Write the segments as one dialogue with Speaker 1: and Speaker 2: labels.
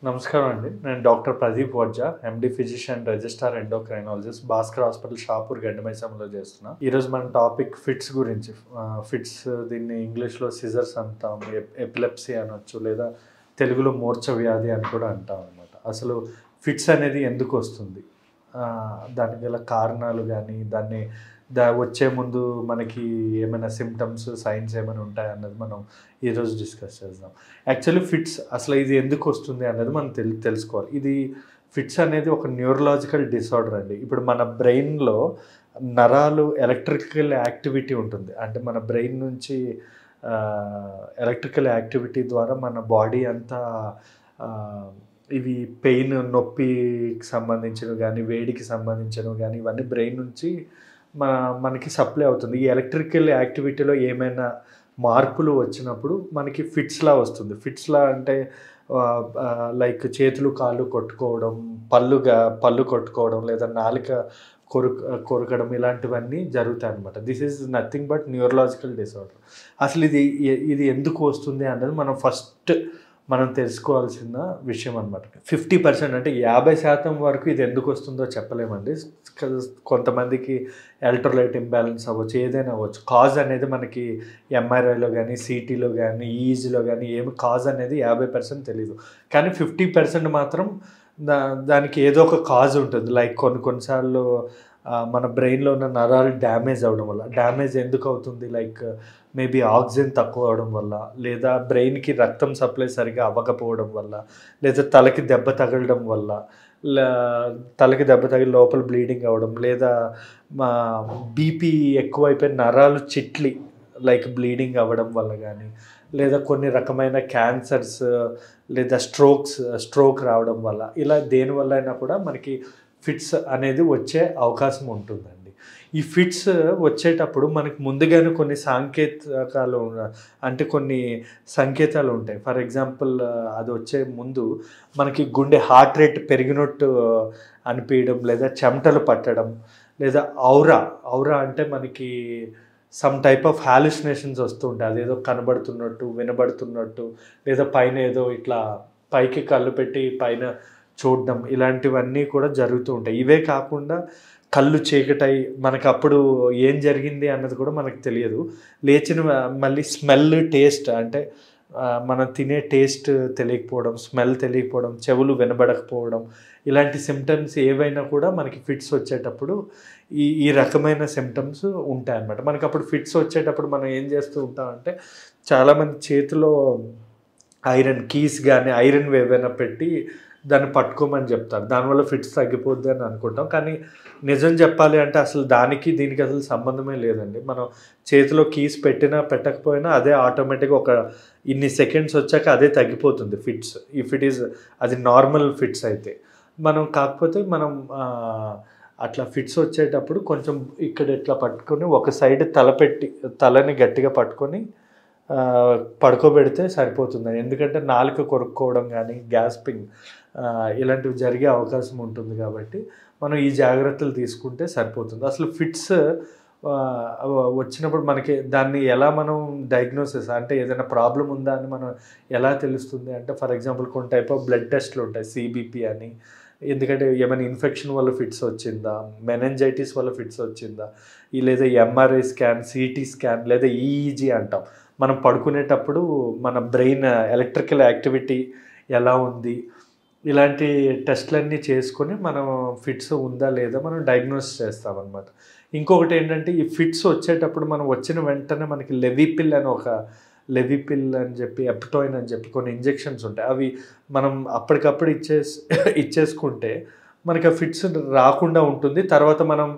Speaker 1: నమస్కారం అండి. నేను doctor Pradeep Vadja, MD physician, registrar endocrinologist, Bhaskar hospital, Shapur, గండిమైసంలో చేస్తున్నా. ఈరోజు మన టాపిక్ ఫిట్స్ గురించి. ఫిట్స్, దీన్ని ఇంగ్లీష్లో సిజర్స్ అంటాం, ఎపిలెప్సీ అనొచ్చు, లేదా తెలుగులో మూర్ఛ వ్యాధి అని కూడా అంటాం అనమాట. అసలు ఫిట్స్ అనేది ఎందుకు వస్తుంది, దానికి గల కారణాలు కానీ, దాన్ని వచ్చే ముందు మనకి ఏమైనా సిమ్టమ్స్, సైన్స్ ఏమైనా ఉంటాయన్నది మనం ఈరోజు డిస్కస్ చేద్దాం. యాక్చువల్లీ ఫిట్స్ అసలు ఇది ఎందుకు వస్తుంది అన్నది మనం తెలుసుకోవాలి. ఇది ఫిట్స్ అనేది ఒక న్యూరలాజికల్ డిసార్డర్ అండి. ఇప్పుడు మన బ్రెయిన్లో నరాలు ఎలక్ట్రికల్ యాక్టివిటీ ఉంటుంది. అంటే మన బ్రెయిన్ నుంచి ఎలక్ట్రికల్ యాక్టివిటీ ద్వారా మన బాడీ అంతా ఇవి పెయిన్, నొప్పికి సంబంధించినవి కానీ, వేడికి సంబంధించినవి కానీ, ఇవన్నీ బ్రెయిన్ నుంచి మనకి సప్లై అవుతుంది. ఈ ఎలక్ట్రికల్ యాక్టివిటీలో ఏమైనా మార్పులు వచ్చినప్పుడు మనకి ఫిట్స్లా వస్తుంది. ఫిట్స్లా అంటే లైక్ చేతులు కాళ్ళు కొట్టుకోవడం, పళ్ళు కొట్టుకోవడం, లేదా నాలుక కొరకడం, ఇలాంటివన్నీ జరుగుతాయి అన్నమాట. This is nothing but neurological disorder. అసలు ఇది ఎందుకు వస్తుంది అన్నది మనం తెలుసుకోవాల్సిన విషయం అనమాట. 50% అంటే 50% వరకు ఇది ఎందుకు వస్తుందో చెప్పలేమండి. కొంతమందికి ఎలక్ట్రోలైట్ ఇంబ్యాలెన్స్ అవ్వచ్చు, ఏదైనా అవ్వచ్చు. కాజ్ అనేది మనకి ఎంఆర్ఐలో కానీ, సిటీలో కానీ, ఈజీలో కానీ ఏమి కాజ్ అనేది 50% తెలియదు. కానీ 50% మాత్రం దానికి ఏదో ఒక కాజ్ ఉంటుంది. లైక్ కొన్నిసార్లు మన బ్రెయిన్లో ఉన్న నరాలు డ్యామేజ్ అవ్వడం వల్ల. డ్యామేజ్ ఎందుకు అవుతుంది? లైక్ మేబీ ఆక్సిజన్ తక్కువ అవడం వల్ల, లేదా బ్రెయిన్కి రక్తం సప్లై సరిగా అవ్వకపోవడం వల్ల, లేదా తలకి దెబ్బ తగలడం వల్ల, తలకి దెబ్బ తగిలి లోపల బ్లీడింగ్ అవ్వడం, లేదా బీపీ ఎక్కువైపోయి నరాలు చిట్లి లైక్ బ్లీడింగ్ అవ్వడం వల్ల కానీ, లేదా కొన్ని రకమైన క్యాన్సర్స్, లేదా స్ట్రోక్ రావడం వల్ల, ఇలా దేనివల్ల అయినా కూడా మనకి ఫిట్స్ అనేది వచ్చే అవకాశం ఉంటుందండి. ఈ ఫిట్స్ వచ్చేటప్పుడు మనకి ముందుగానే కొన్ని కొన్ని సంకేతాలు ఉంటాయి. ఫర్ ఎగ్జాంపుల్, అది వచ్చే ముందు మనకి గుండె హార్ట్ రేట్ పెరిగినట్టు అనిపించడం, లేదా చెమటలు పట్టడం, లేదా ఔరా అంటే మనకి సమ్ టైప్ ఆఫ్ హాలుసినేషన్స్ వస్తూ ఉంటాయి. అదేదో కనబడుతున్నట్టు, వినబడుతున్నట్టు, లేదా పైన ఏదో ఇట్లా పైకి కళ్ళు పెట్టి పైన చూడడం, ఇలాంటివన్నీ కూడా జరుగుతూ ఉంటాయి. ఇవే కాకుండా కళ్ళు చీకటై మనకు అప్పుడు ఏం జరిగింది అన్నది కూడా మనకు తెలియదు. లేచిన మళ్ళీ స్మెల్, టేస్ట్ అంటే మనం తినే టేస్ట్ తెలియకపోవడం, స్మెల్ తెలియకపోవడం, చెవులు వినబడకపోవడం, ఇలాంటి సిమ్టమ్స్ ఏవైనా కూడా మనకి ఫిట్స్ వచ్చేటప్పుడు ఈ రకమైన సిమ్టమ్స్ ఉంటాయన్నమాట. మనకి అప్పుడు ఫిట్స్ వచ్చేటప్పుడు మనం ఏం చేస్తూ ఉంటామంటే, చాలామంది చేతిలో ఐరన్ కీస్ కానీ, ఐరన్ ఏవైనా పెట్టి దాన్ని పట్టుకోమని చెప్తారు. దానివల్ల ఫిట్స్ తగ్గిపోద్ది అని అనుకుంటాం. కానీ నిజం చెప్పాలి అంటే అసలు దీనికి అసలు సంబంధమే లేదండి. మనం చేతిలో కీస్ పెట్టినా పెట్టకపోయినా అదే ఆటోమేటిక్గా ఒక ఇన్ని సెకండ్స్ వచ్చాక అదే తగ్గిపోతుంది ఫిట్స్. అది నార్మల్ ఫిట్స్ అయితే. కాకపోతే మనం అట్లా ఫిట్స్ వచ్చేటప్పుడు కొంచెం ఇక్కడ ఇట్లా పట్టుకొని ఒక సైడ్ తలని గట్టిగా పట్టుకొని పడుకోబెడితే సరిపోతుంది. ఎందుకంటే నాలుక కొరుక్కోవడం కానీ, గ్యాస్పింగ్ ఇలాంటివి జరిగే అవకాశం ఉంటుంది. కాబట్టి మనం ఈ జాగ్రత్తలు తీసుకుంటే సరిపోతుంది. అసలు ఫిట్స్ వచ్చినప్పుడు మనకి దాన్ని ఎలా మనం డయాగ్నోసిస్, అంటే ఏదైనా ప్రాబ్లం ఉందా అని మనం ఎలా తెలుస్తుంది అంటే, ఫర్ ఎగ్జాంపుల్ కొన్ని టైప్ ఆఫ్ బ్లడ్ టెస్ట్లు ఉంటాయి, సిబిపి అని. ఎందుకంటే ఏమైనా ఇన్ఫెక్షన్ వల్ల ఫిట్స్ వచ్చిందా, మెనెంజైటిస్ వల్ల ఫిట్స్ వచ్చిందా, లేదా ఎంఆర్ఐ స్కాన్, సిటీ స్కాన్, లేదా ఈఈజీ అంటాం. మనం పడుకునేటప్పుడు మన బ్రెయిన్ ఎలక్ట్రికల్ యాక్టివిటీ ఎలా ఉంది, ఇలాంటి టెస్ట్లన్నీ చేసుకొని మనం ఫిట్స్ ఉందా లేదా మనం డయాగ్నోస్ చేస్తామన్నమాట. ఇంకొకటి ఏంటంటే, ఈ ఫిట్స్ వచ్చేటప్పుడు మనం వచ్చిన వెంటనే మనకి లెవిపిల్ అని చెప్పి, ఎప్టోయిన్ అని చెప్పి కొన్ని ఇంజెక్షన్స్ ఉంటాయి. అవి మనం అప్పటికప్పుడు ఇచ్చేసుకుంటే మనకి ఆ ఫిట్స్ రాకుండా ఉంటుంది. తర్వాత మనం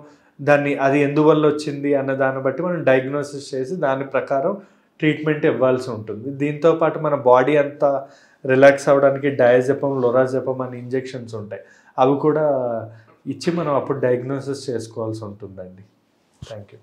Speaker 1: అది ఎందువల్ల వచ్చింది అన్న దాన్ని బట్టి మనం డయాగ్నోసిస్ చేసి దాని ప్రకారం ట్రీట్మెంట్ ఇవ్వాల్సి ఉంటుంది. దీంతోపాటు మన బాడీ అంతా రిలాక్స్ అవ్వడానికి డయాజెపమ్, లోరాజెపమ్ అని ఇంజెక్షన్స్ ఉంటాయి. అవి కూడా ఇచ్చి మనం అప్పుడు డయాగ్నోసిస్ చేసుకోవాల్సి ఉంటుందండి. Thank you.